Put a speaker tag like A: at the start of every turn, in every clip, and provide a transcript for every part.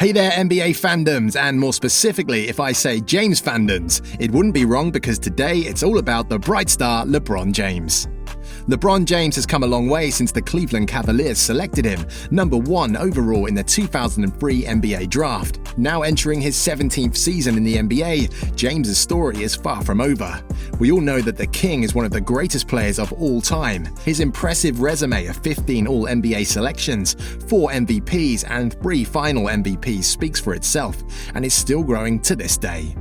A: Hey there, NBA fandoms, and more specifically, if I say James fandoms, it wouldn't be wrong because today it's all about the bright star LeBron James. LeBron James has come a long way since the Cleveland Cavaliers selected him number 1 overall in the 2003 NBA draft. Now entering his 17th season in the NBA, James's story is far from over. We all know that the King is one of the greatest players of all time. His impressive resume of 15 All-NBA selections, 4 MVPs, and 3 Final MVPs speaks for itself, and is still growing to this day.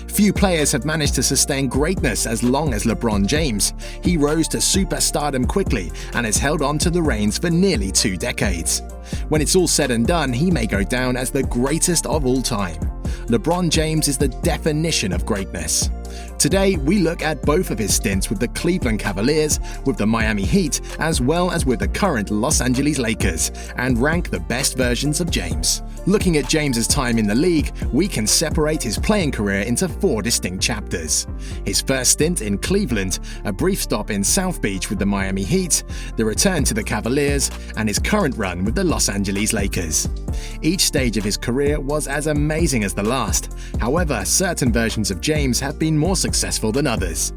A: Few players have managed to sustain greatness as long as LeBron James. He rose to superstardom quickly and has held on to the reins for nearly 2 decades. When it's all said and done, he may go down as the greatest of all time. LeBron James is the definition of greatness. Today, we look at both of his stints with the Cleveland Cavaliers, with the Miami Heat, as well as with the current Los Angeles Lakers, and rank the best versions of James. Looking at James's time in the league, we can separate his playing career into 4 distinct chapters. His first stint in Cleveland, a brief stop in South Beach with the Miami Heat, the return to the Cavaliers, and his current run with the Los Angeles Lakers. Each stage of his career was as amazing as the last. However, certain versions of James have been more successful than others.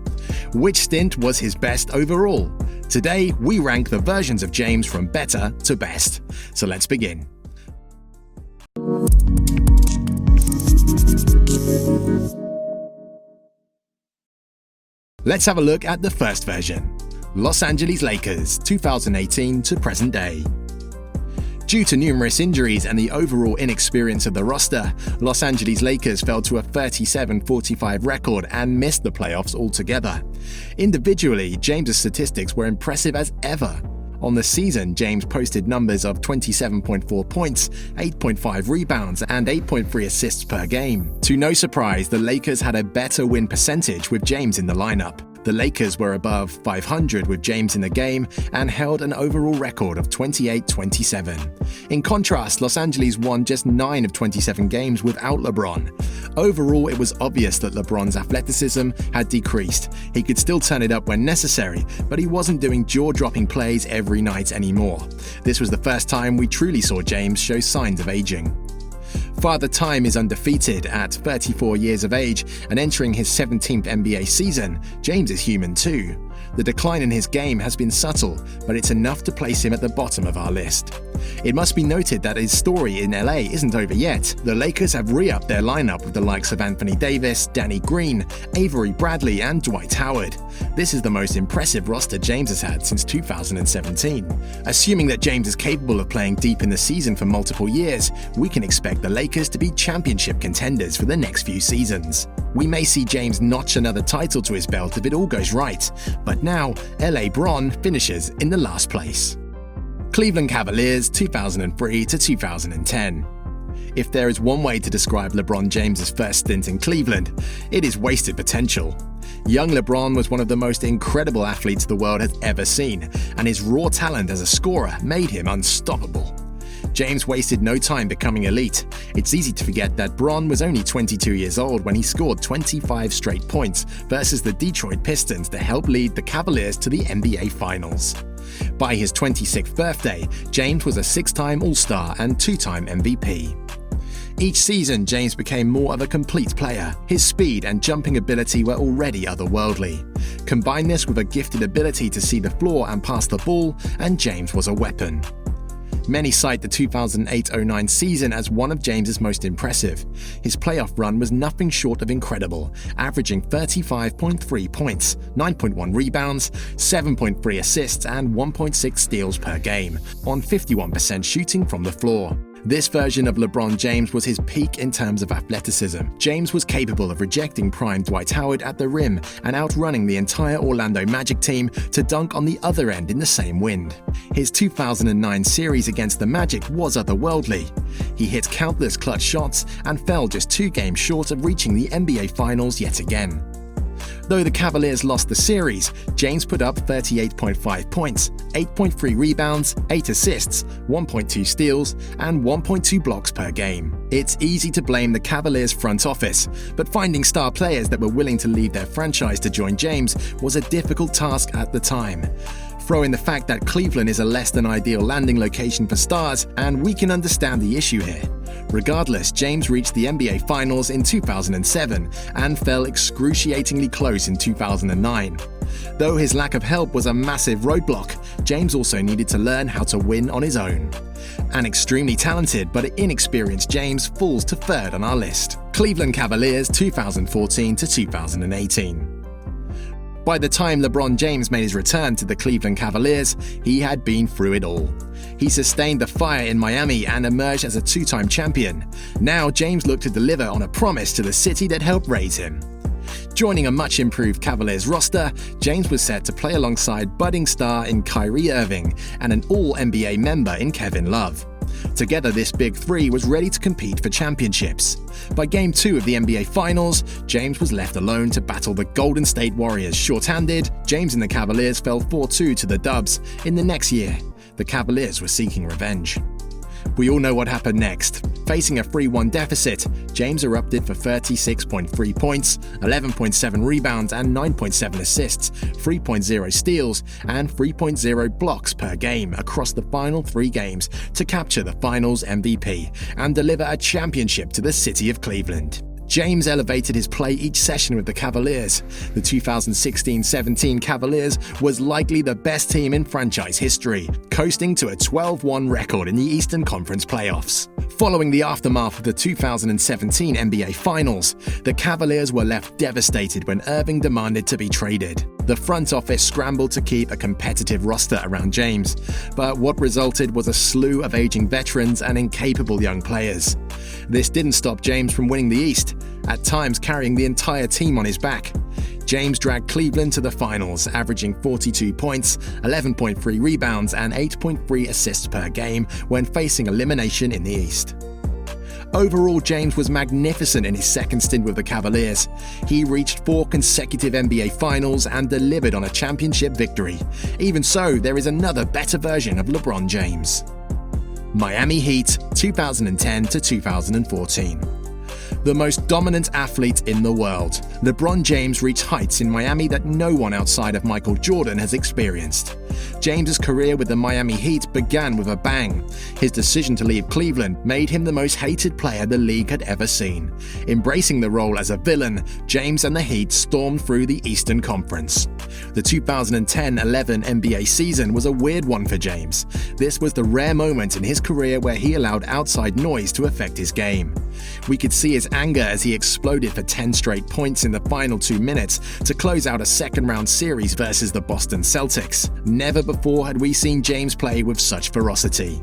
A: Which stint was his best overall? Today, we rank the versions of James from better to best. So let's begin. Let's have a look at the first version. Los Angeles Lakers, 2018 to present day. Due to numerous injuries and the overall inexperience of the roster, Los Angeles Lakers fell to a 37-45 record and missed the playoffs altogether. Individually, James's statistics were impressive as ever. On the season, James posted numbers of 27.4 points, 8.5 rebounds, and 8.3 assists per game. To no surprise, the Lakers had a better win percentage with James in the lineup. The Lakers were above 500 with James in the game and held an overall record of 28-27. In contrast, Los Angeles won just 9 of 27 games without LeBron. Overall, it was obvious that LeBron's athleticism had decreased. He could still turn it up when necessary, but he wasn't doing jaw-dropping plays every night anymore. This was the first time we truly saw James show signs of aging. Father Time is undefeated at 34 years of age and entering his 17th NBA season. James is human too. The decline in his game has been subtle, but it's enough to place him at the bottom of our list. It must be noted that his story in LA isn't over yet. The Lakers have re-upped their lineup with the likes of Anthony Davis, Danny Green, Avery Bradley, and Dwight Howard. This is the most impressive roster James has had since 2017. Assuming that James is capable of playing deep in the season for multiple years, we can expect the Lakers to be championship contenders for the next few seasons. We may see James notch another title to his belt if it all goes right, but now LA Bron finishes in the last place. Cleveland Cavaliers, 2003 to 2010. If there is one way to describe LeBron James's first stint in Cleveland, it is wasted potential. Young LeBron was one of the most incredible athletes the world has ever seen, and his raw talent as a scorer made him unstoppable. James wasted no time becoming elite. It's easy to forget that Bron was only 22 years old when he scored 25 straight points versus the Detroit Pistons to help lead the Cavaliers to the NBA Finals. By his 26th birthday, James was a 6-time All-Star and 2-time MVP. Each season, James became more of a complete player. His speed and jumping ability were already otherworldly. Combine this with a gifted ability to see the floor and pass the ball, and James was a weapon. Many cite the 2008-09 season as one of James's most impressive. His playoff run was nothing short of incredible, averaging 35.3 points, 9.1 rebounds, 7.3 assists, and 1.6 steals per game, on 51% shooting from the floor. This version of LeBron James was his peak in terms of athleticism. James was capable of rejecting prime Dwight Howard at the rim and outrunning the entire Orlando Magic team to dunk on the other end in the same wind. His 2009 series against the Magic was otherworldly. He hit countless clutch shots and fell just 2 games short of reaching the NBA Finals yet again. Though the Cavaliers lost the series, James put up 38.5 points, 8.3 rebounds, 8 assists, 1.2 steals, and 1.2 blocks per game. It's easy to blame the Cavaliers front office, but finding star players that were willing to leave their franchise to join James was a difficult task at the time. Throw in the fact that Cleveland is a less than ideal landing location for stars, and we can understand the issue here. Regardless, James reached the NBA Finals in 2007 and fell excruciatingly close in 2009. Though his lack of help was a massive roadblock, James also needed to learn how to win on his own. An extremely talented but inexperienced James falls to third on our list. Cleveland Cavaliers 2014 to 2018. By the time LeBron James made his return to the Cleveland Cavaliers, he had been through it all. He sustained the fire in Miami and emerged as a two-time champion. Now James looked to deliver on a promise to the city that helped raise him. Joining a much-improved Cavaliers roster, James was set to play alongside budding star in Kyrie Irving and an All-NBA member in Kevin Love. Together, this big three was ready to compete for championships. By Game 2 of the NBA Finals, James was left alone to battle the Golden State Warriors. Short-handed, James and the Cavaliers fell 4-2 to the Dubs. In the next year, the Cavaliers were seeking revenge. We all know what happened next. Facing a 3-1 deficit, James erupted for 36.3 points, 11.7 rebounds and 9.7 assists, 3.0 steals, and 3.0 blocks per game across the final 3 games to capture the Finals MVP and deliver a championship to the city of Cleveland. James elevated his play each session with the Cavaliers. The 2016-17 Cavaliers was likely the best team in franchise history, coasting to a 12-1 record in the Eastern Conference playoffs. Following the aftermath of the 2017 NBA Finals, the Cavaliers were left devastated when Irving demanded to be traded. The front office scrambled to keep a competitive roster around James, but what resulted was a slew of aging veterans and incapable young players. This didn't stop James from winning the East, at times carrying the entire team on his back. James dragged Cleveland to the finals, averaging 42 points, 11.3 rebounds, and 8.3 assists per game when facing elimination in the East. Overall, James was magnificent in his second stint with the Cavaliers. He reached 4 consecutive NBA Finals and delivered on a championship victory. Even so, there is another better version of LeBron James. Miami Heat 2010 to 2014. The most dominant athlete in the world, LeBron James reached heights in Miami that no one outside of Michael Jordan has experienced. James's career with the Miami Heat began with a bang. His decision to leave Cleveland made him the most hated player the league had ever seen. Embracing the role as a villain, James and the Heat stormed through the Eastern Conference. The 2010-11 NBA season was a weird one for James. This was the rare moment in his career where he allowed outside noise to affect his game. We could see his anger as he exploded for 10 straight points in the final 2 minutes to close out a second-round series versus the Boston Celtics. Never before had we seen James play with such ferocity.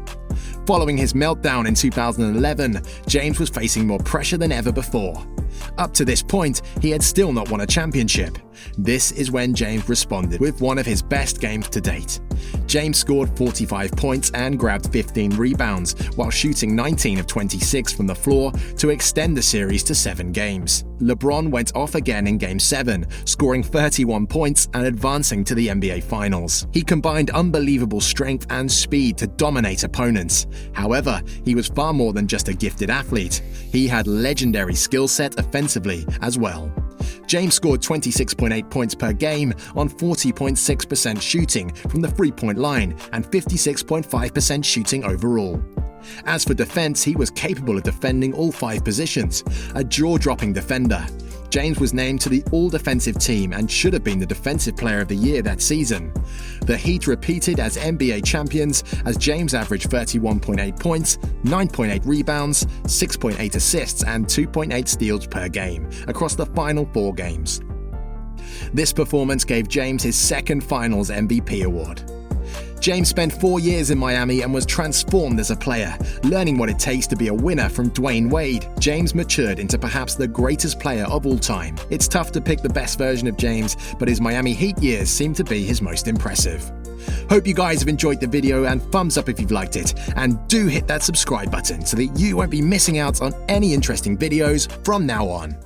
A: Following his meltdown in 2011, James was facing more pressure than ever before. Up to this point, he had still not won a championship. This is when James responded with one of his best games to date. James scored 45 points and grabbed 15 rebounds while shooting 19 of 26 from the floor to extend the series to 7 games. LeBron went off again in Game 7, scoring 31 points and advancing to the NBA Finals. He combined unbelievable strength and speed to dominate opponents. However, he was far more than just a gifted athlete. He had legendary skill set offensively as well. James scored 26.8 points per game on 40.6% shooting from the three-point line and 56.5% shooting overall. As for defense, he was capable of defending all 5 positions, a jaw-dropping defender. James was named to the All-Defensive team and should have been the Defensive Player of the Year that season. The Heat repeated as NBA champions as James averaged 31.8 points, 9.8 rebounds, 6.8 assists, and 2.8 steals per game across the final 4 games. This performance gave James his second Finals MVP award. James spent 4 years in Miami and was transformed as a player. Learning what it takes to be a winner from Dwayne Wade, James matured into perhaps the greatest player of all time. It's tough to pick the best version of James, but his Miami Heat years seem to be his most impressive. Hope you guys have enjoyed the video, and thumbs up if you've liked it, and do hit that subscribe button so that you won't be missing out on any interesting videos from now on.